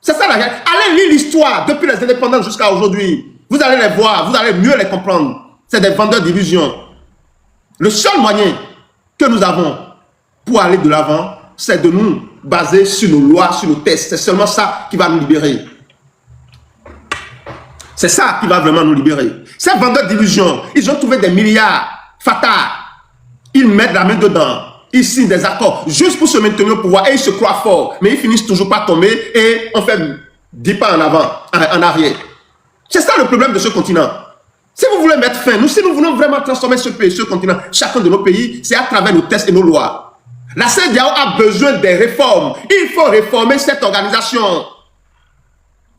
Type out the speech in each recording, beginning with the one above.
C'est ça la réalité. Allez lire l'histoire depuis les indépendances jusqu'à aujourd'hui. Vous allez les voir, vous allez mieux les comprendre. C'est des vendeurs d'illusions. Le seul moyen que nous avons pour aller de l'avant, c'est de nous baser sur nos lois, sur nos textes. C'est seulement ça qui va nous libérer. C'est ça qui va vraiment nous libérer. Ces vendeurs d'illusions, ils ont trouvé des milliards fatals. Ils mettent la main dedans. Ils signent des accords juste pour se maintenir au pouvoir et ils se croient forts. Mais ils finissent toujours par tomber et on fait 10 pas en avant, en arrière. C'est ça le problème de ce continent. Si vous voulez mettre fin, si nous voulons vraiment transformer ce pays, ce continent, chacun de nos pays, c'est à travers nos textes et nos lois. La CEDEAO a besoin des réformes. Il faut réformer cette organisation.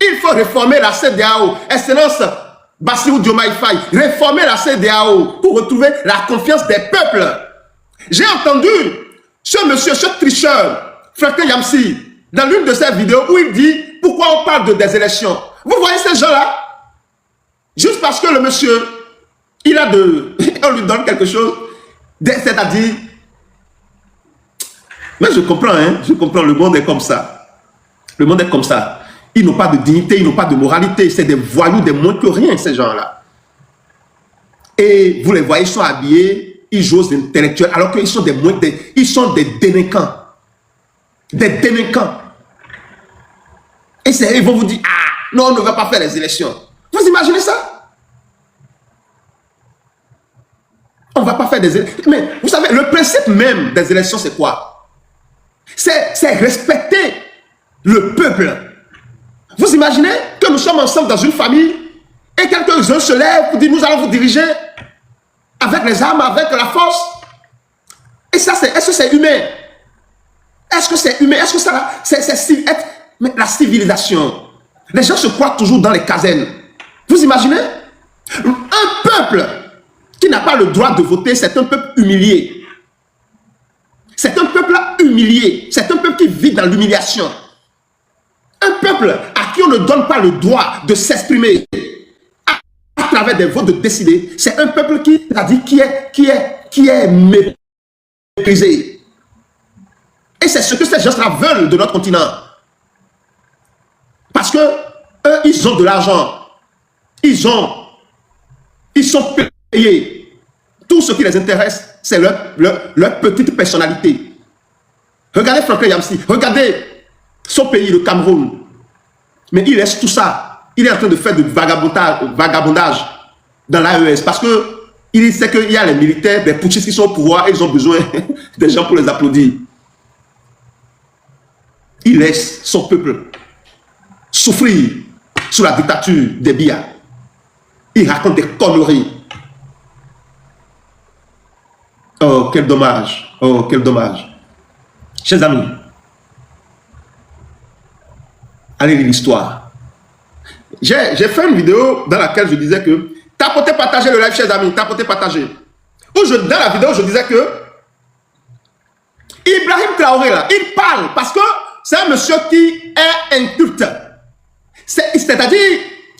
Il faut réformer la CEDEAO. Excellence Bassirou Diomaye Faye, réformer la CEDEAO pour retrouver la confiance des peuples. J'ai entendu ce monsieur, ce tricheur, Franklin Yamsi, dans l'une de ses vidéos où il dit pourquoi on parle des élections. Vous voyez ces gens-là? Juste parce que le monsieur, il a on lui donne quelque chose, c'est-à-dire, mais je comprends, hein, je comprends, le monde est comme ça. Le monde est comme ça. Ils n'ont pas de dignité, ils n'ont pas de moralité. C'est des voyous, des moins que rien, ces gens-là. Et vous les voyez, ils sont habillés, ils jouent aux intellectuels, alors qu'ils sont ils sont des délinquants. Des délinquants. Et ils vont vous dire, ah, non, on ne va pas faire les élections. Vous imaginez ça? On ne va pas faire des élections. Mais vous savez, le principe même des élections, c'est quoi? C'est respecter le peuple. Vous imaginez que nous sommes ensemble dans une famille et quelques-uns se lèvent pour dire nous allons vous diriger avec les armes, avec la force. Et ça, est-ce que c'est humain? Est-ce que c'est humain? Est-ce que ça, c'est la civilisation? Les gens se croient toujours dans les casernes. Vous imaginez? Un peuple qui n'a pas le droit de voter, c'est un peuple humilié. C'est un peuple humilié. C'est un peuple qui vit dans l'humiliation. Un peuple à qui on ne donne pas le droit de s'exprimer à travers des votes, de décider, c'est un peuple qui est méprisé. Et c'est ce que ces gens-là veulent de notre continent. Parce que eux, ils ont de l'argent. Ils sont payés. Tout ce qui les intéresse, c'est leur petite personnalité. Regardez Franklin Yamsi, regardez son pays, le Cameroun. Mais il laisse tout ça. Il est en train de faire du vagabondage dans l'AES parce qu'il sait qu'il y a les militaires, des putschistes qui sont au pouvoir et ils ont besoin des gens pour les applaudir. Il laisse son peuple souffrir sous la dictature des Biya. Il raconte des conneries. Oh, quel dommage. Oh, quel dommage. Chers amis, allez lire l'histoire. J'ai fait une vidéo dans laquelle je disais que tapotez, partagez le live, chers amis, tapotez, partagez. Dans la vidéo, je disais que Ibrahim Traoré, là, il parle parce que c'est un monsieur qui est inculte. C'est-à-dire,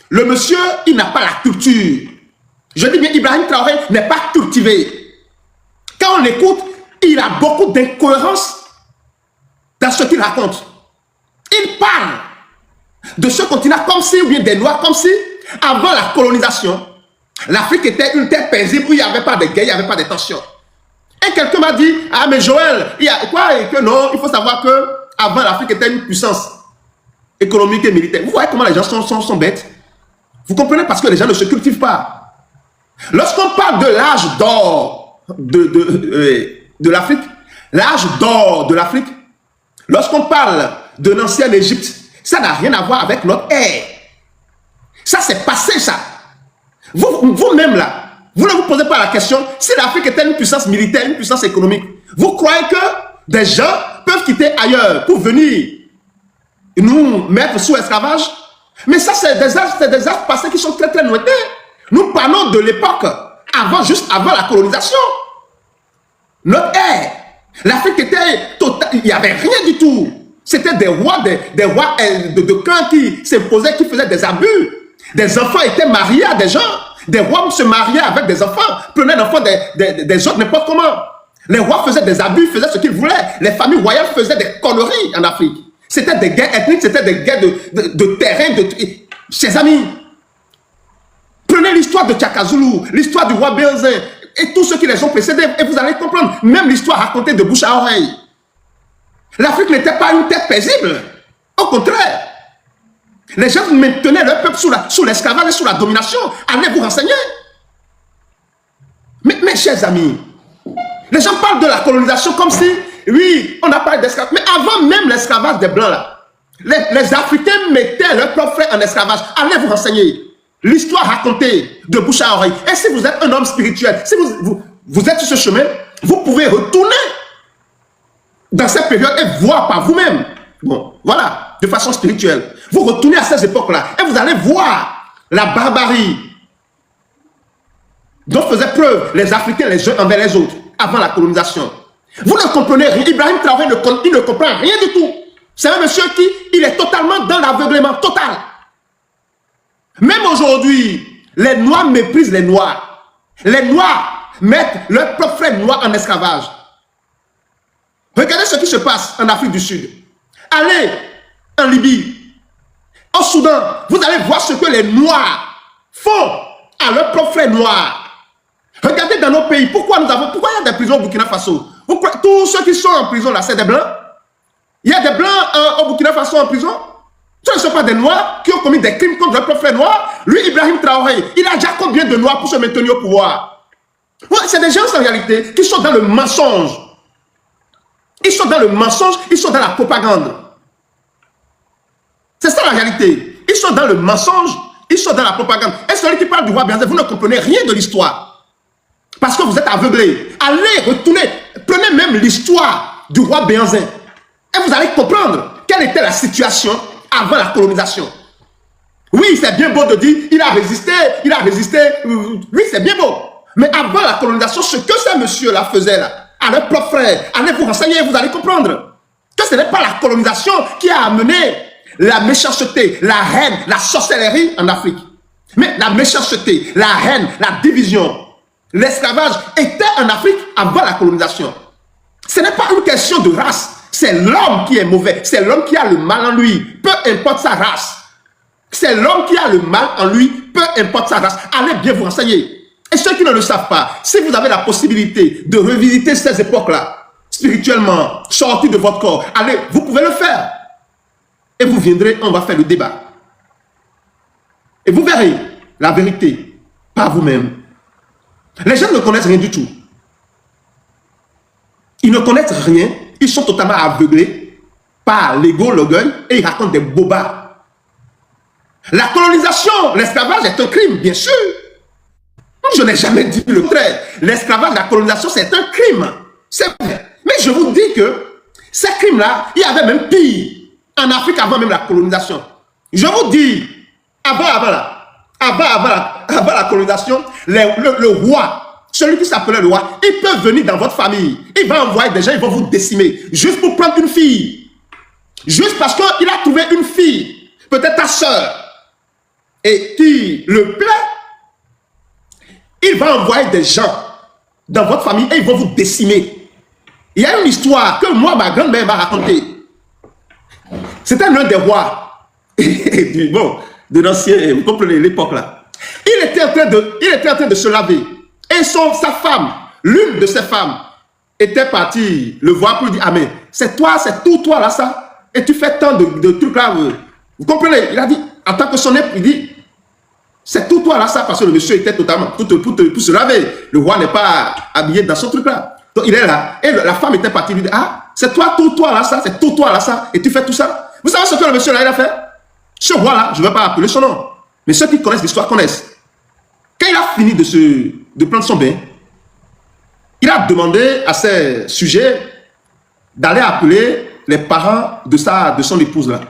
le monsieur, il n'a pas la culture. Je dis bien, Ibrahim Traoré n'est pas cultivé. Quand on l'écoute, il a beaucoup d'incohérences dans ce qu'il raconte. Il parle de ce continent comme si, ou bien des lois, comme si, avant la colonisation, l'Afrique était une terre paisible où il n'y avait pas de guerre, il n'y avait pas de tension. Et quelqu'un m'a dit, ah mais Joël, il y a quoi? Et que non, il faut savoir que avant l'Afrique était une puissance économique et militaire. Vous voyez comment les gens sont bêtes? Vous comprenez parce que les gens ne se cultivent pas. Lorsqu'on parle de l'âge d'or de l'Afrique, l'âge d'or de l'Afrique, lorsqu'on parle de l'ancienne Égypte, ça n'a rien à voir avec notre ère. Ça, c'est passé, ça. Vous-même, là, vous ne vous posez pas la question, si l'Afrique était une puissance militaire, une puissance économique, vous croyez que des gens peuvent quitter ailleurs pour venir nous mettre sous esclavage? Mais ça, c'est des âges passés qui sont très, très lointains. Nous parlons de l'époque, juste avant la colonisation. Notre ère. L'Afrique était totale, il n'y avait rien du tout. C'était des rois de clans qui s'imposaient, qui faisaient des abus. Des enfants étaient mariés à des gens. Des rois se mariaient avec des enfants, prenaient l'enfant des autres, n'importe comment. Les rois faisaient des abus, faisaient ce qu'ils voulaient. Les familles royales faisaient des conneries en Afrique. C'était des guerres ethniques, c'était des guerres de terrain. Chers amis, prenez l'histoire de Tchaka-Zoulou, l'histoire du roi Béanzin et tous ceux qui les ont précédés et vous allez comprendre. Même l'histoire racontée de bouche à oreille. L'Afrique n'était pas une terre paisible. Au contraire. Les gens maintenaient leur peuple sous l'esclavage et sous la domination. Allez vous renseigner. Mais mes chers amis, les gens parlent de la colonisation comme si, oui, on a parlé d'esclavage. Mais avant même l'esclavage des Blancs, là, les Africains mettaient leurs propres frères en esclavage. Allez vous renseigner. L'histoire racontée de bouche à oreille. Et si vous êtes un homme spirituel, si vous êtes sur ce chemin, vous pouvez retourner dans cette période et voir par vous-même. Bon, voilà, de façon spirituelle. Vous retournez à ces époques-là et vous allez voir la barbarie dont faisaient preuve les Africains les uns envers les autres avant la colonisation. Vous ne comprenez rien. Ibrahim Traoré il ne comprend rien du tout. C'est un monsieur qui il est totalement dans l'aveuglement total. Même aujourd'hui, les Noirs méprisent les Noirs. Les Noirs mettent leurs propres frères noirs en esclavage. Regardez ce qui se passe en Afrique du Sud. Allez en Libye, au Soudan, vous allez voir ce que les Noirs font à leurs propres frères noirs. Regardez dans nos pays, pourquoi il y a des prisons au Burkina Faso? Tous ceux qui sont en prison là, c'est des Blancs. Il y a des Blancs au Burkina Faso en prison. Ce ne sont pas des Noirs qui ont commis des crimes contre leurs propres frères noirs. Lui, Ibrahim Traoré, il a déjà combien de Noirs pour se maintenir au pouvoir? Ouais, c'est des gens en réalité qui sont dans le mensonge. Ils sont dans le mensonge, ils sont dans la propagande. C'est ça la réalité. Ils sont dans le mensonge, ils sont dans la propagande. Et celui qui parle du roi Béanzin, vous ne comprenez rien de l'histoire. Parce que vous êtes aveuglés. Allez, retournez, prenez même l'histoire du roi Béanzin. Et vous allez comprendre quelle était la situation avant la colonisation. Oui, c'est bien beau de dire, il a résisté. Oui, c'est bien beau. Mais avant la colonisation, ce que ces messieurs-là faisaient là, à leurs propres frères, allez vous renseigner, vous allez comprendre que ce n'est pas la colonisation qui a amené la méchanceté, la haine, la sorcellerie en Afrique. Mais la méchanceté, la haine, la division, l'esclavage était en Afrique avant la colonisation. Ce n'est pas une question de race. C'est l'homme qui est mauvais. C'est l'homme qui a le mal en lui. Peu importe sa race. C'est l'homme qui a le mal en lui. Peu importe sa race. Allez bien vous renseigner. Et ceux qui ne le savent pas, si vous avez la possibilité de revisiter ces époques-là, spirituellement, sortir de votre corps, allez, vous pouvez le faire. Et vous viendrez, on va faire le débat. Et vous verrez la vérité par vous-même. Les gens ne connaissent rien du tout. Ils ne connaissent rien. Ils sont totalement aveuglés par l'ego, l'orgueil, et ils racontent des bobards. La colonisation, l'esclavage est un crime, bien sûr. Je n'ai jamais dit le contraire. L'esclavage, la colonisation, c'est un crime. C'est vrai. Mais je vous dis que ces crimes-là, il y avait même pire en Afrique avant même la colonisation. Je vous dis, avant la colonisation, le roi, celui qui s'appelait le roi, il peut venir dans votre famille. Il va envoyer des gens, ils vont vous décimer. Juste pour prendre une fille. Juste parce qu'il a trouvé une fille, peut-être ta soeur, et qui le plaît, il va envoyer des gens dans votre famille et ils vont vous décimer. Il y a une histoire que moi, ma grand-mère m'a racontée. C'était l'un des rois. Bon, de l'ancien, vous comprenez l'époque là. Il était en train de se laver. Et sa femme, l'une de ses femmes, était partie le voir pour lui dire, ah mais c'est toi, c'est tout toi là ça. Et tu fais tant de trucs là. Vous comprenez? Il a dit, en tant que son époux, il dit, c'est tout toi là ça, parce que le monsieur était totalement pour se laver. Le roi n'est pas habillé dans son truc là. Donc il est là. Et la femme était partie lui dire, ah, c'est toi, tout toi là ça, c'est tout toi là ça. Et tu fais tout ça. Vous savez ce que le monsieur là il a fait? Ce roi là, je ne vais pas appeler son nom. Mais ceux qui connaissent l'histoire connaissent. Quand il a fini de prendre son bain, il a demandé à ses sujets d'aller appeler les parents de son épouse là.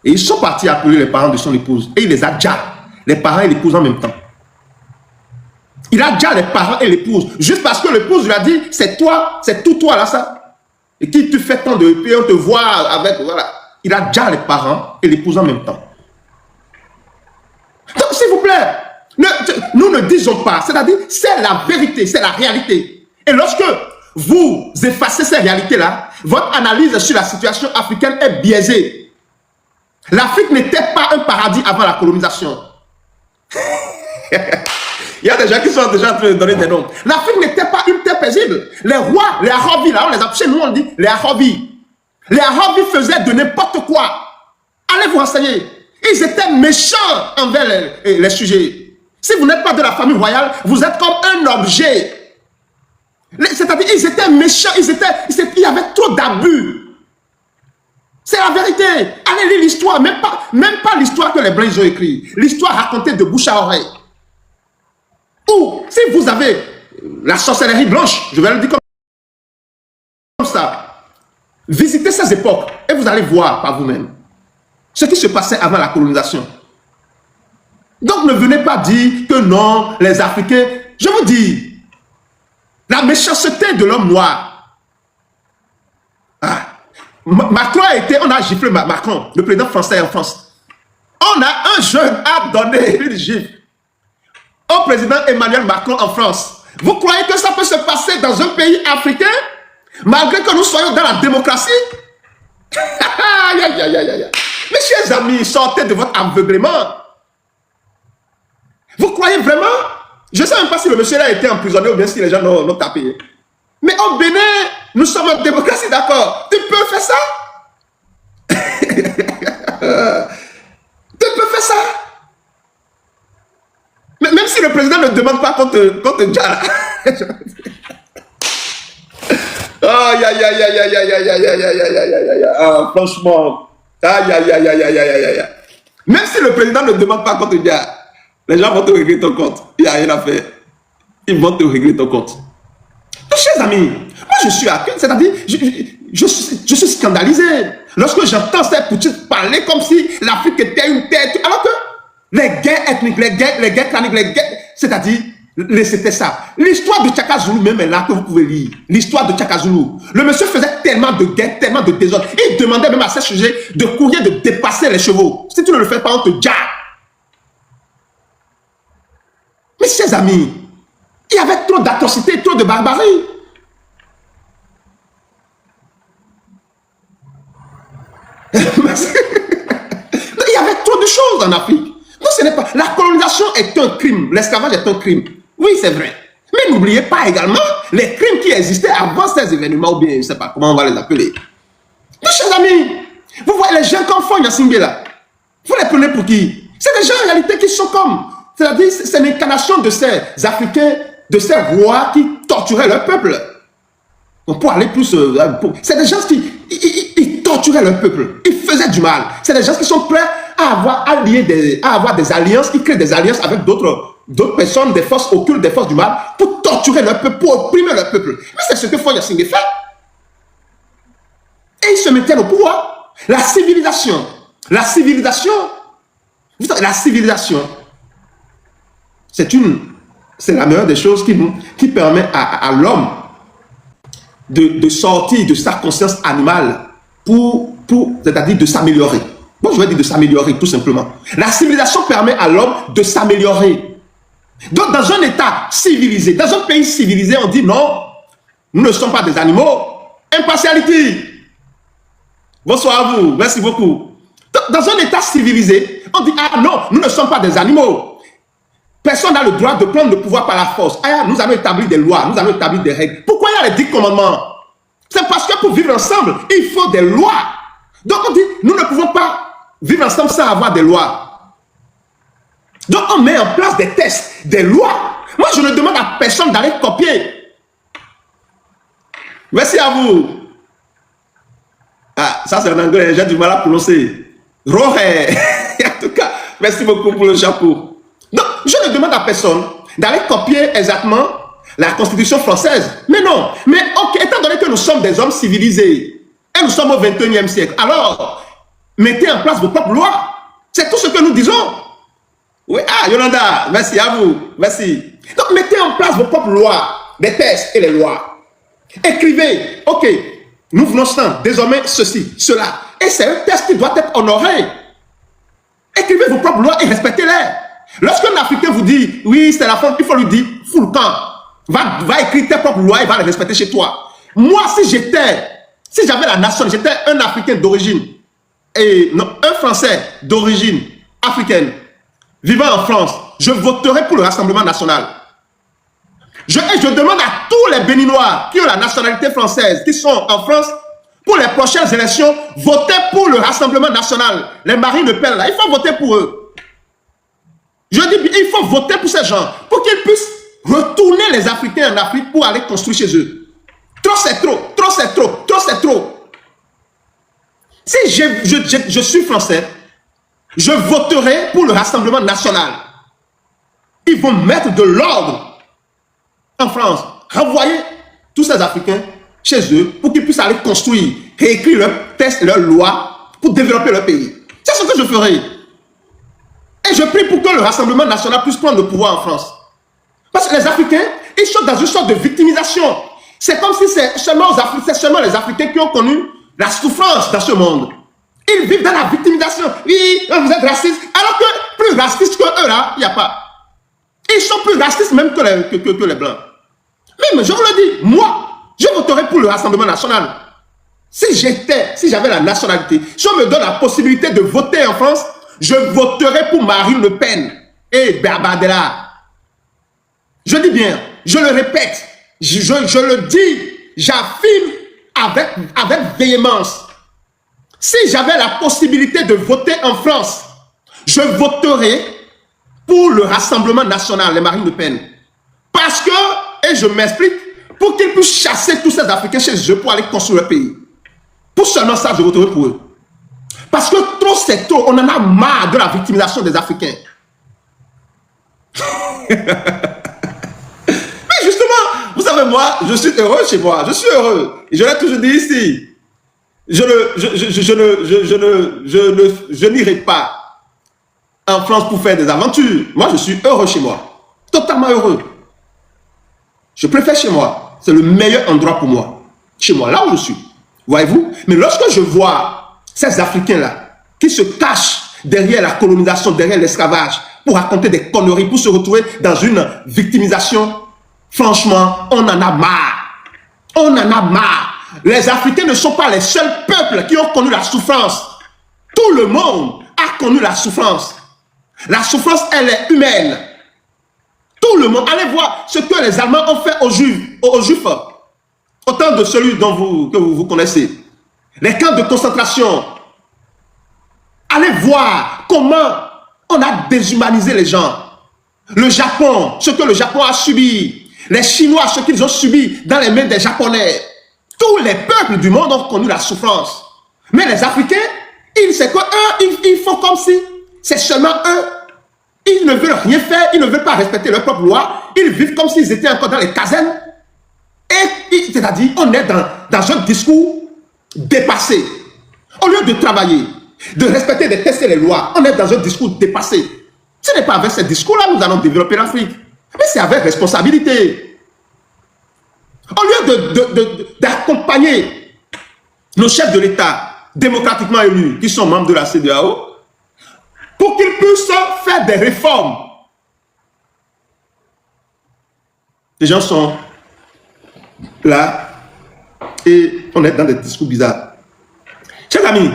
Et ils sont partis appeler les parents de son épouse. Et il les a déjà. Les parents et l'épouse en même temps. Il a déjà les parents et l'épouse. Juste parce que l'épouse lui a dit, c'est toi, c'est tout toi là ça. Et qui tu fais tant de paix, on te voit avec, voilà. Il a déjà les parents et l'épouse en même temps. Donc s'il vous plaît, nous ne disons pas, c'est-à-dire c'est la vérité, c'est la réalité. Et lorsque vous effacez ces réalités-là, votre analyse sur la situation africaine est biaisée. L'Afrique n'était pas un paradis avant la colonisation. Il y a des gens qui sont déjà en train de donner des noms. L'Afrique n'était pas une terre paisible. Les rois, les Aravis, là, on les appelle, chez nous on dit les Aravis. Les Aravis faisaient de n'importe quoi. Allez vous renseigner. Ils étaient méchants envers les sujets. Si vous n'êtes pas de la famille royale, vous êtes comme un objet. C'est-à-dire, ils étaient méchants, il y avait trop d'abus. C'est la vérité. Allez lire l'histoire, même pas l'histoire que les Blancs ont écrit. L'histoire racontée de bouche à oreille. Ou, si vous avez la sorcellerie blanche, je vais le dire comme ça, visitez ces époques et vous allez voir par vous-même ce qui se passait avant la colonisation. Donc ne venez pas dire que non, les Africains, je vous dis, la méchanceté de l'homme noir. Macron a été, on a giflé Macron, le président français en France. On a un jeune à donner une gifle au président Emmanuel Macron en France. Vous croyez que ça peut se passer dans un pays africain, malgré que nous soyons dans la démocratie? Mes chers amis, sortez de votre aveuglement. Vous croyez vraiment? Je ne sais même pas si le monsieur a été emprisonné ou bien si les gens l'ont tapé. Mais au Bénin, nous sommes en démocratie, d'accord? Tu peux faire ça? Tu peux faire ça? Mais même si le président ne demande pas qu'on te djara. Aïe, aïe, aïe, aïe, aïe, aïe, aïe, aïe, aïe, aïe, aïe, aïe, aïe, franchement. Aïe, aïe, aïe, aïe, aïe, aïe, aïe. Même si le président ne demande pas qu'on te djara, les gens vont te régler ton compte. Il n'y a rien à faire. Ils vont te régler ton compte. Donc, chers amis, moi je suis à cœur, c'est-à-dire, je suis scandalisé. Lorsque j'entends ces petites parler comme si l'Afrique était une terre, alors que les guerres ethniques, les guerres claniques, c'est-à-dire, c'était ça. L'histoire de Tchaka Zulu même est là que vous pouvez lire. L'histoire de Tchaka Zulu. Le monsieur faisait tellement de guerres, tellement de désordre. Il demandait même à ces sujets de courir, de dépasser les chevaux. Si tu ne le fais pas, on te jatte. Mes chers amis, il y avait trop d'atrocités, trop de barbarie. Il y avait trop de choses en Afrique. Non, ce n'est pas. La colonisation est un crime. L'esclavage est un crime. Oui, c'est vrai. Mais n'oubliez pas également les crimes qui existaient avant ces événements, ou bien je ne sais pas comment on va les appeler. Mes chers amis, vous voyez les gens comme Fon Yassingé là. Vous les prenez pour qui? C'est des gens en réalité qui sont comme. C'est-à-dire, c'est l'incarnation de ces Africains, de ces rois qui torturaient leur peuple. On peut aller plus... c'est des gens qui ils torturaient leur peuple. Ils faisaient du mal. C'est des gens qui sont prêts à avoir des alliances, qui créent des alliances avec d'autres personnes, des forces occultes, des forces du mal, pour torturer leur peuple, pour opprimer leur peuple. Mais c'est ce que Fon Yassingé fait. Et ils se maintiennent au pouvoir. La civilisation, c'est la meilleure des choses qui permet à l'homme de sortir de sa conscience animale c'est-à-dire de s'améliorer. Bon, je vais dire de s'améliorer tout simplement. La civilisation permet à l'homme de s'améliorer. Donc, dans un état civilisé, dans un pays civilisé, on dit non, nous ne sommes pas des animaux. Impartialité. Bonsoir à vous, merci beaucoup. Dans un état civilisé, on dit ah non, nous ne sommes pas des animaux. Personne n'a le droit de prendre le pouvoir par la force. Ah, nous allons établir des lois, nous allons établir des règles. Pourquoi il y a les 10 commandements? C'est parce que pour vivre ensemble, il faut des lois. Donc on dit, nous ne pouvons pas vivre ensemble sans avoir des lois. Donc on met en place des tests, des lois. Moi je ne demande à personne d'aller copier. Merci à vous. Ah, ça c'est en anglais, j'ai du mal à prononcer. Rohe. En tout cas, merci beaucoup pour le chapeau. Donc, je ne demande à personne d'aller copier exactement la Constitution française. Mais non. Mais ok, étant donné que nous sommes des hommes civilisés et nous sommes au 21e siècle, alors, mettez en place vos propres lois. C'est tout ce que nous disons. Oui, ah, Yolanda, merci à vous. Merci. Donc, mettez en place vos propres lois, les textes et les lois. Écrivez, ok, nous venons sans, désormais ceci, cela. Et c'est un texte qui doit être honoré. Écrivez vos propres lois et respectez-les. Lorsqu'un Africain vous dit, oui, c'est la femme, il faut lui dire, fous le camp. Va écrire tes propres lois et va les respecter chez toi. Moi, si j'avais la nation, j'étais un Africain d'origine. un Français d'origine africaine vivant en France, je voterai pour le Rassemblement national. Je demande à tous les Béninois qui ont la nationalité française, qui sont en France, pour les prochaines élections, votez pour le Rassemblement national. Les Marine Le Pen, là, il faut voter pour eux. Je dis, il faut voter pour ces gens, pour qu'ils puissent retourner les Africains en Afrique pour aller construire chez eux. Trop c'est trop, trop c'est trop, trop c'est trop. Si je suis français, je voterai pour le Rassemblement national. Ils vont mettre de l'ordre en France. Renvoyer tous ces Africains chez eux pour qu'ils puissent aller construire, réécrire leurs textes, leurs lois pour développer leur pays. C'est ce que je ferai. Et je prie pour que le Rassemblement national puisse prendre le pouvoir en France. Parce que les Africains, ils sont dans une sorte de victimisation. C'est comme si c'est seulement les Africains qui ont connu la souffrance dans ce monde. Ils vivent dans la victimisation. Oui, vous êtes racistes. Alors que plus racistes que eux, là, il n'y a pas. Ils sont plus racistes même que les Blancs. Mais je vous le dis, moi, je voterai pour le Rassemblement national. Si j'avais la nationalité, si on me donne la possibilité de voter en France, je voterai pour Marine Le Pen et Barbadella. Je dis bien, je le répète, je le dis, j'affirme avec véhémence. Si j'avais la possibilité de voter en France, je voterai pour le Rassemblement national, les Marine Le Pen. Parce que, et je m'explique, pour qu'ils puissent chasser tous ces Africains chez eux pour aller construire le pays. Pour seulement ça, je voterai pour eux. Parce que trop c'est trop, on en a marre de la victimisation des Africains. Mais justement, vous savez, moi, je suis heureux chez moi, je suis heureux. Et je l'ai toujours dit ici. Je n'irai pas en France pour faire des aventures. Moi, je suis heureux chez moi. Totalement heureux. Je préfère chez moi. C'est le meilleur endroit pour moi. Chez moi, là où je suis. Voyez-vous? Mais lorsque je vois ces Africains-là qui se cachent derrière la colonisation, derrière l'esclavage, pour raconter des conneries, pour se retrouver dans une victimisation, franchement, on en a marre. On en a marre. Les Africains ne sont pas les seuls peuples qui ont connu la souffrance. Tout le monde a connu la souffrance. La souffrance, elle est humaine. Tout le monde. Allez voir ce que les Allemands ont fait aux Juifs. Autant de celui que vous connaissez. Les camps de concentration. Allez voir comment on a déshumanisé les gens. Le Japon, ce que le Japon a subi. Les Chinois, ce qu'ils ont subi dans les mains des Japonais. Tous les peuples du monde ont connu la souffrance. Mais les Africains, ils font comme si c'est seulement eux. Ils ne veulent rien faire, ils ne veulent pas respecter leurs propres lois. Ils vivent comme s'ils étaient encore dans les casernes. Et c'est-à-dire, on est dans un discours dépassé. Au lieu de travailler, de respecter des textes et les lois, on est dans un discours dépassé. Ce n'est pas avec ce discours-là que nous allons développer l'Afrique. Mais c'est avec responsabilité. Au lieu d'accompagner nos chefs de l'État démocratiquement élus, qui sont membres de la CEDEAO, pour qu'ils puissent faire des réformes. Les gens sont là et on est dans des discours bizarres. Chers amis,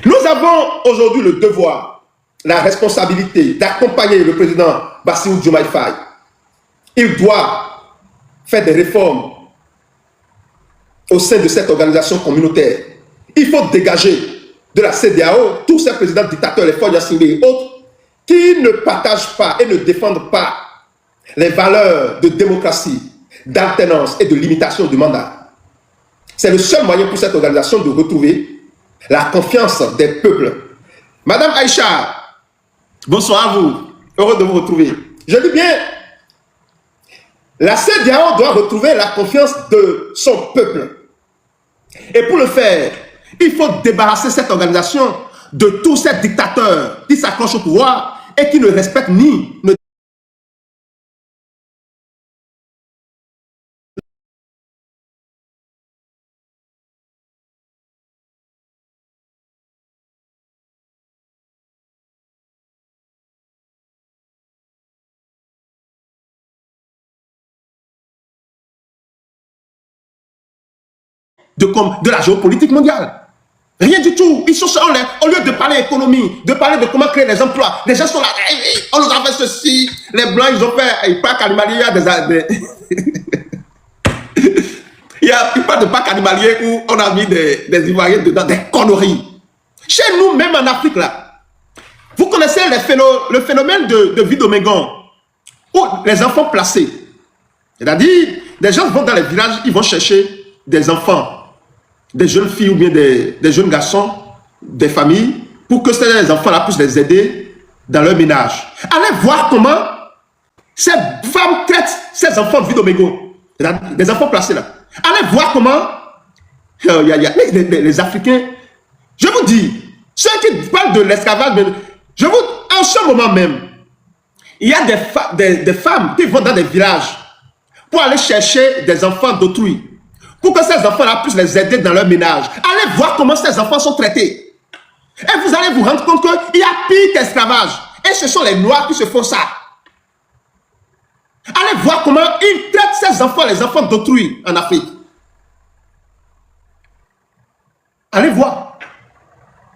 nous avons aujourd'hui le devoir, la responsabilité d'accompagner le président Bassirou Diomaye Faye. Il doit faire des réformes au sein de cette organisation communautaire. Il faut dégager de la CEDEAO tous ces présidents dictateurs, les Faure Gnassingbé et autres, qui ne partagent pas et ne défendent pas les valeurs de démocratie, d'alternance et de limitation du mandat. C'est le seul moyen pour cette organisation de retrouver la confiance des peuples. Madame Aïcha, bonsoir à vous. Heureux de vous retrouver. Je dis bien, la CEDEAO doit retrouver la confiance de son peuple. Et pour le faire, il faut débarrasser cette organisation de tous ces dictateurs qui s'accrochent au pouvoir et qui ne respectent ni ne de la géopolitique mondiale. Rien du tout. Ils sont au lieu de parler économie, de parler de comment créer des emplois, les gens sont là, on nous a fait ceci, les blancs, ils ont fait, ils parlent animalier, il parle de parc animalier où on a mis des Ivoiriens dedans, des conneries. Chez nous, même en Afrique, là, vous connaissez le phénomène de Vidomégon, où les enfants placés, c'est-à-dire, des gens vont dans les villages, ils vont chercher des enfants, des jeunes filles ou bien des jeunes garçons, des familles, pour que ces enfants-là puissent les aider dans leur ménage. Allez voir comment ces femmes traitent ces enfants de Vidomégon, des enfants placés là. Allez voir comment les Africains, je vous dis, ceux qui parlent de l'esclavage, je vous, en ce moment même, il y a des femmes qui vont dans des villages pour aller chercher des enfants d'autrui, pour que ces enfants-là puissent les aider dans leur ménage. Allez voir comment ces enfants sont traités. Et vous allez vous rendre compte qu'il y a pire qu'esclavage. Et ce sont les Noirs qui se font ça. Allez voir comment ils traitent ces enfants, les enfants d'autrui en Afrique. Allez voir.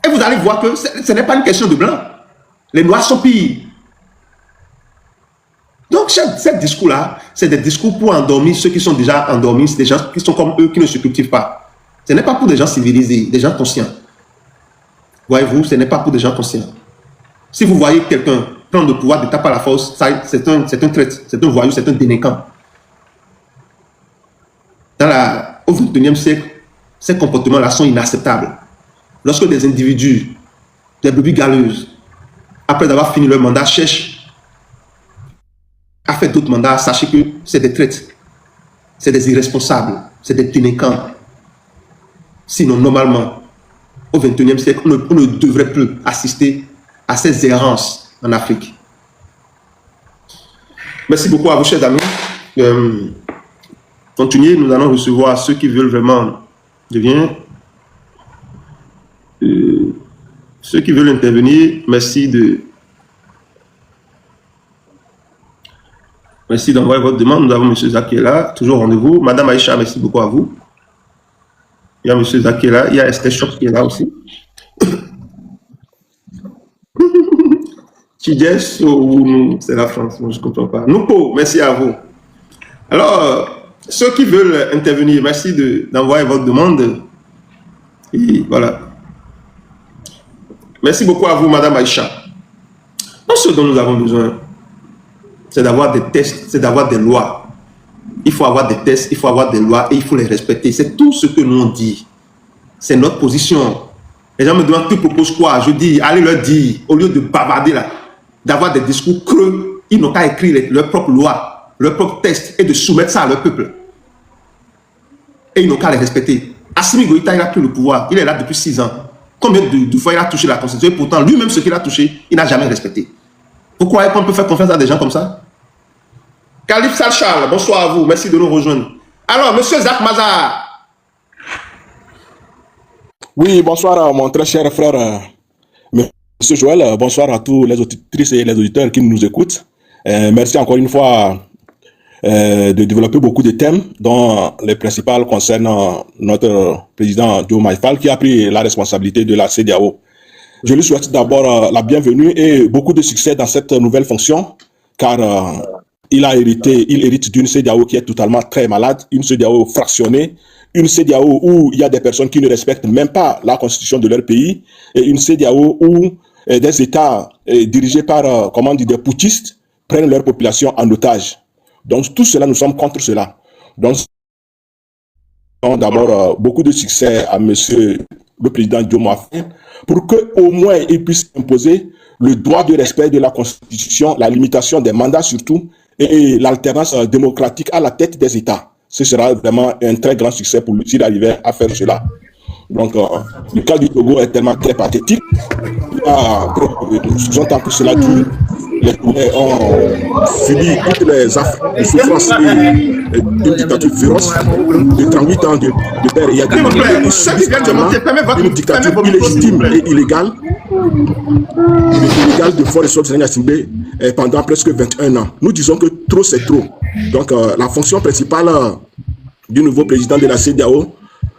Et vous allez voir que ce n'est pas une question de blanc. Les Noirs sont pires. Donc, ces discours-là, c'est des discours pour endormir ceux qui sont déjà endormis, des gens qui sont comme eux, qui ne se cultivent pas. Ce n'est pas pour des gens civilisés, des gens conscients. Voyez-vous, ce n'est pas pour des gens conscients. Si vous voyez quelqu'un prendre le pouvoir d'État par la force, c'est un traître, c'est un voyou, c'est un délinquant. Au XXIe siècle, ces comportements-là sont inacceptables. Lorsque des individus, des brebis galeuses, après avoir fini leur mandat, cherchent à faire d'autres mandats, sachez que c'est des traîtres, c'est des irresponsables, c'est des délinquants. Sinon, normalement, au XXIe siècle, on ne devrait plus assister à ces errances en Afrique. Merci beaucoup à vous, chers amis. Continuez, nous allons recevoir ceux qui veulent vraiment devenir. Ceux qui veulent intervenir, merci d'envoyer votre demande. Nous avons M. Zach qui est là, toujours au rendez-vous. Madame Aïcha, merci beaucoup à vous. Il y a M. Zach qui est là. Il y a Esther Choc qui est là aussi. Chides ou c'est la France, moi je ne comprends pas. Noupo, merci à vous. Alors, ceux qui veulent intervenir, merci d'envoyer votre demande. Et voilà. Merci beaucoup à vous, Madame Aïcha. Donc, ce dont nous avons besoin, c'est d'avoir des tests, c'est d'avoir des lois. Il faut avoir des tests, il faut avoir des lois et il faut les respecter. C'est tout ce que nous on dit. C'est notre position. Les gens me demandent, tu proposes quoi? Je dis, allez leur dire, au lieu de bavarder là, d'avoir des discours creux, ils n'ont qu'à écrire leurs propres lois, leurs propres tests et de soumettre ça à leur peuple. Et ils n'ont qu'à les respecter. Assimi Goïta, il a pris le pouvoir, il est là depuis 6 ans. Combien de fois il a touché la Constitution? Et pourtant, lui-même, ce qu'il a touché, il n'a jamais respecté. Pourquoi on peut faire confiance à des gens comme ça? Khalif Salchal, bonsoir à vous, merci de nous rejoindre. Alors, monsieur Zach Mazar. Oui, bonsoir mon très cher frère, monsieur Joël, bonsoir à tous les auditrices et les auditeurs qui nous écoutent. Merci encore une fois de développer beaucoup de thèmes, dont les principaux concernent notre président Joe Maïfal, qui a pris la responsabilité de la CEDEAO. Je lui souhaite d'abord la bienvenue et beaucoup de succès dans cette nouvelle fonction, car il hérite d'une CEDEAO qui est totalement très malade, une CEDEAO fractionnée, une CEDEAO où il y a des personnes qui ne respectent même pas la constitution de leur pays, et une CEDEAO où des États dirigés par, des putschistes prennent leur population en otage. Donc tout cela, nous sommes contre cela. Donc d'abord beaucoup de succès à monsieur le président Joe Maïfal pour qu'au moins il puisse imposer le droit de respect de la Constitution, la limitation des mandats surtout, et l'alternance démocratique à la tête des États. Ce sera vraiment un très grand succès pour lui s'il arrivait à faire cela. Donc, le cas du Togo est tellement très pathétique. Nous tant que cela dure, les Togolais ont subi toutes les affres de souffrance et une dictature féroce de 38 ans de père et une dictature illégitime et illégale de force de pendant presque 21 ans. Nous disons que trop c'est trop. Donc la fonction principale du nouveau président de la CEDEAO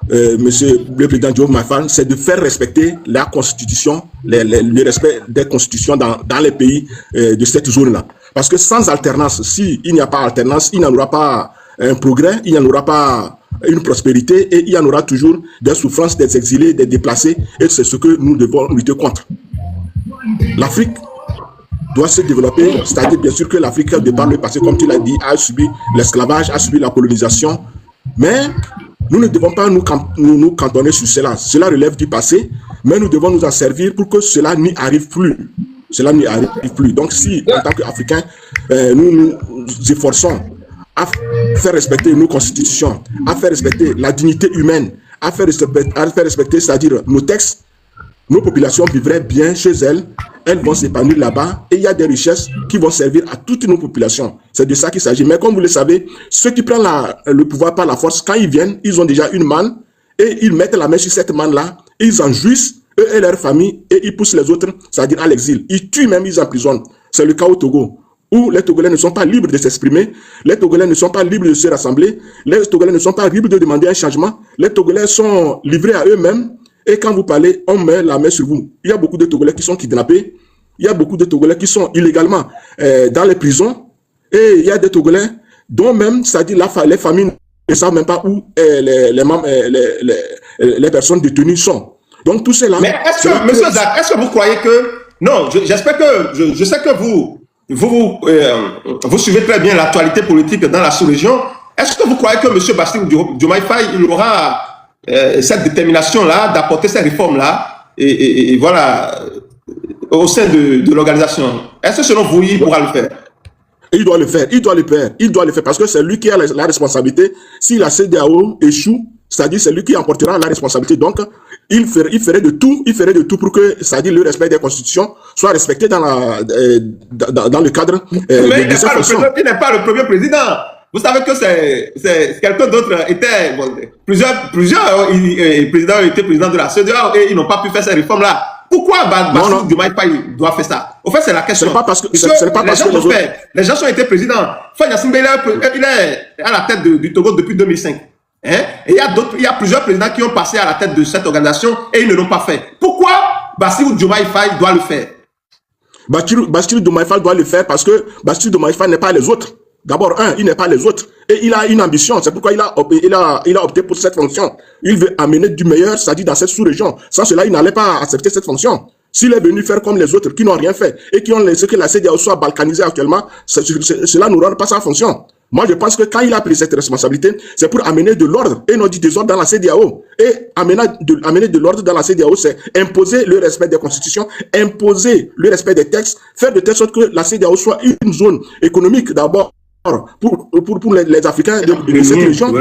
monsieur le président Diomaye Faye, c'est de faire respecter la constitution, le respect des constitutions dans les pays de cette zone-là. Parce que sans alternance, s'il n'y a pas alternance, il n'y en aura pas un progrès, il n'y en aura pas une prospérité et il y en aura toujours des souffrances des exilés, des déplacés, et c'est ce que nous devons lutter contre. L'Afrique doit se développer, c'est-à-dire bien sûr que l'Afrique, de par le passé, comme tu l'as dit, a subi l'esclavage, a subi la colonisation, mais nous ne devons pas nous cantonner sur cela. Cela relève du passé, mais nous devons nous en servir pour que cela n'y arrive plus. Cela n'y arrive plus. Donc si, en tant qu'Africains, nous nous efforçons à faire respecter nos constitutions, à faire respecter la dignité humaine, à faire respecter, c'est-à-dire nos textes, nos populations vivraient bien chez elles, elles vont s'épanouir là-bas et il y a des richesses qui vont servir à toutes nos populations. C'est de ça qu'il s'agit. Mais comme vous le savez, ceux qui prennent le pouvoir par la force, quand ils viennent, ils ont déjà une manne et ils mettent la main sur cette manne-là, ils en jouissent, eux et leur famille, et ils poussent les autres, c'est-à-dire à l'exil. Ils tuent même, ils emprisonnent. C'est le cas au Togo, où les Togolais ne sont pas libres de s'exprimer, les Togolais ne sont pas libres de se rassembler, les Togolais ne sont pas libres de demander un changement, les Togolais sont livrés à eux-mêmes. Et quand vous parlez, on met la main sur vous. Il y a beaucoup de Togolais qui sont kidnappés. Il y a beaucoup de Togolais qui sont illégalement dans les prisons. Et il y a des Togolais dont même, c'est-à-dire les familles ne savent même pas où les personnes détenues sont. Donc tout cela... Mais est-ce que, monsieur Zach, est-ce que vous croyez que... Non, j'espère que... Je sais que vous suivez très bien l'actualité politique dans la sous-région. Est-ce que vous croyez que monsieur Bassirou Diomaye Faye, il aura... cette détermination-là, d'apporter ces réformes-là, et voilà, au sein de l'organisation. Est-ce que selon vous, il pourra le faire? Il doit le faire, il doit le faire, il doit le faire, parce que c'est lui qui a la responsabilité. Si la CEDEAO échoue, c'est-à-dire c'est lui qui emportera la responsabilité. Donc, il ferait de tout pour que, c'est-à-dire le respect des constitutions soit respecté dans le cadre de ses fonctions. Il n'est pas le premier président. Vous savez que c'est quelqu'un d'autre était... Bon, plusieurs présidents ont été présidents de la CEDEAO et ils n'ont pas pu faire ces réformes-là. Pourquoi Bassirou Diomaye Faye doit faire ça? Au fait, c'est la question. Ce n'est pas parce que les gens ont été présidents. Faye Gnassingbé, il est à la tête du Togo depuis 2005. Hein? Et il y a plusieurs présidents qui ont passé à la tête de cette organisation et ils ne l'ont pas fait. Pourquoi Bassirou Diomaye Faye doit le faire? Bassirou Diomaye Faye doit le faire parce que Bassirou Diomaye Faye n'est pas les autres. D'abord, il n'est pas les autres. Et il a une ambition. C'est pourquoi il a opté pour cette fonction. Il veut amener du meilleur, c'est-à-dire dans cette sous-région. Sans cela, il n'allait pas accepter cette fonction. S'il est venu faire comme les autres qui n'ont rien fait et qui ont laissé que la CEDEAO soit balkanisée actuellement, cela ne rend pas sa fonction. Moi, je pense que quand il a pris cette responsabilité, c'est pour amener de l'ordre et non du désordre dans la CEDEAO. Et amener de l'ordre dans la CEDEAO, c'est imposer le respect des constitutions, imposer le respect des textes, faire de telle sorte que la CEDEAO soit une zone économique d'abord pour les Africains de cette région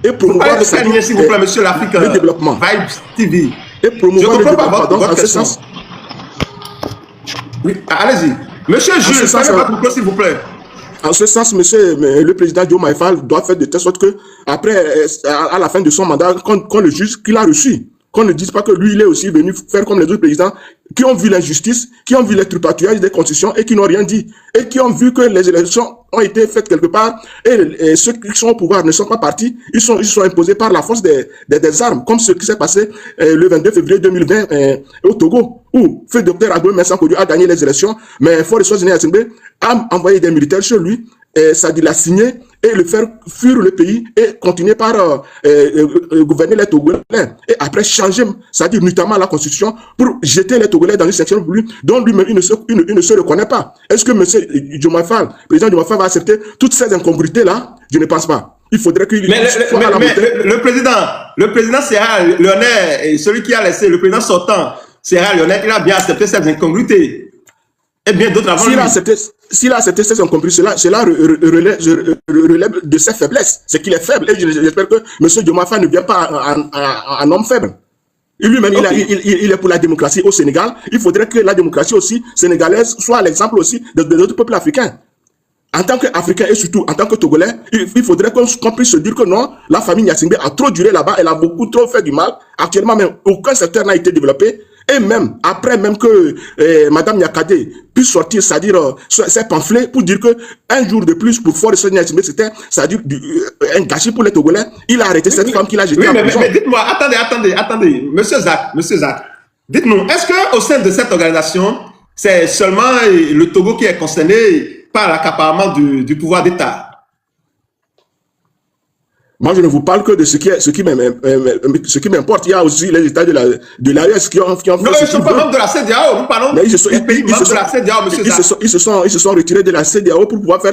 et promouvoir le développement. Vibes TV. Et promouvoir le développement dans ce sens. Oui, allez-y. Monsieur Jules, s'il vous plaît. En ce sens, monsieur le président Diomaye Faye doit faire de telle sorte que, après, à la fin de son mandat, qu'on le juge qu'il a reçu. Qu'on ne dise pas que lui, il est aussi venu faire comme les autres présidents qui ont vu l'injustice, qui ont vu les tripatouillages des constitutions et qui n'ont rien dit. Et qui ont vu que les élections ont été faites quelque part et ceux qui sont au pouvoir ne sont pas partis. Ils sont imposés par la force des armes, comme ce qui s'est passé le 22 février 2020 au Togo, où feu docteur Agbo Mensankodio a gagné les élections, mais Faure Gnassingbé a envoyé des militaires chez lui, ça dit l'a signé et le faire fuir le pays et continuer par gouverner les Togolais et après changer, c'est-à-dire notamment la constitution pour jeter les Togolais dans une section dont lui-même il ne se reconnaît pas. Est-ce que monsieur Diomaye Faye, président Diomaye Faye va accepter toutes ces incongruités-là? Je ne pense pas. Il faudrait qu'il soit à la montée. Le président Sierra Leone, celui qui a laissé le président sortant, Sierra Leone, il a bien accepté ces incongruités. Et bien d'autres avant s'il a accepté ces incongruités, cela relève de ses faiblesses. C'est qu'il est faible. Et j'espère que M. Diomaye Faye ne vient pas en homme faible. Lui-même, il est pour la démocratie au Sénégal. Il faudrait que la démocratie aussi sénégalaise soit l'exemple aussi des autres peuples africains. En tant qu'Africain et surtout en tant que Togolais, il faudrait qu'on puisse se dire que non, la famille Gnassingbé a trop duré là-bas, elle a beaucoup trop fait du mal. Actuellement, même aucun secteur n'a été développé. Et même, après même que Madame Yakade puisse sortir, c'est-à-dire ses pamphlets pour dire que un jour de plus pour Fort Seigneur, c'était, c'est-à-dire un gâchis pour les Togolais, il a arrêté cette femme qu'il a jetée en prison. Mais dites-moi, attendez, Monsieur Zach, dites-nous, est-ce qu'au sein de cette organisation, c'est seulement le Togo qui est concerné par l'accaparement du pouvoir d'État? Moi, je ne vous parle que de ce qui m'importe. Il y a aussi les États de l'AES qui ont fait... Non, ils ne sont pas membres de la CEDEAO, nous parlons des pays membres de la CEDEAO, monsieur Zach. Ils se sont retirés de la CEDEAO pour pouvoir faire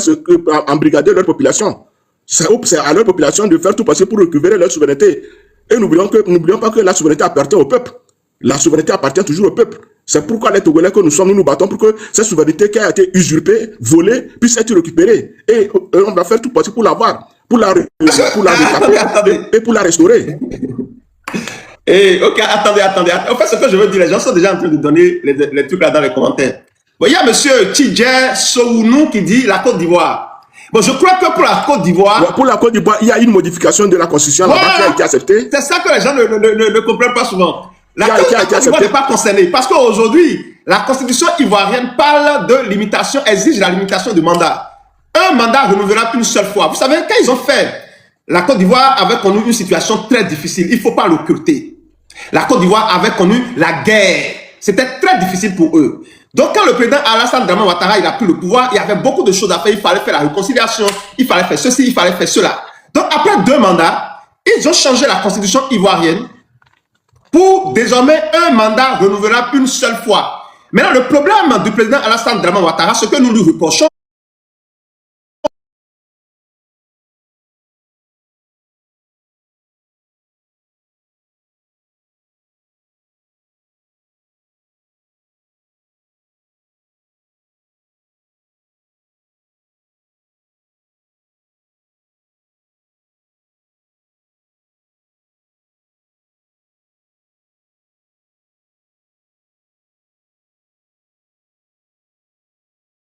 embrigader leur population. C'est à leur population de faire tout passer pour récupérer leur souveraineté. Et n'oublions pas que la souveraineté appartient au peuple. La souveraineté appartient toujours au peuple. C'est pourquoi les Togolais que nous sommes, nous nous battons pour que cette souveraineté qui a été usurpée, volée, puisse être récupérée. Et on va faire tout passer pour l'avoir. Pour la rétaper et pour la restaurer. Et ok, attendez. En fait, ce que je veux dire, les gens sont déjà en train de donner les trucs là dans les commentaires. Bon, il y a monsieur Tidje Sounou qui dit la Côte d'Ivoire. Bon, je crois que pour la Côte d'Ivoire... Bon, pour la Côte d'Ivoire, il y a une modification de la Constitution là-bas qui a été acceptée. C'est ça que les gens ne comprennent pas souvent. La Côte d'Ivoire n'est pas concernée parce qu'aujourd'hui, la Constitution ivoirienne parle de limitation, exige la limitation du mandat. Un mandat renouvelable une seule fois. Vous savez, quand ils ont fait, la Côte d'Ivoire avait connu une situation très difficile. Il ne faut pas l'occulter. La Côte d'Ivoire avait connu la guerre. C'était très difficile pour eux. Donc, quand le président Alassane Dramane Ouattara il a pris le pouvoir, il y avait beaucoup de choses à faire. Il fallait faire la réconciliation, il fallait faire ceci, il fallait faire cela. Donc, après 2 mandats, ils ont changé la constitution ivoirienne pour désormais un mandat renouvelable une seule fois. Maintenant, le problème du président Alassane Dramane Ouattara, ce que nous lui reprochons,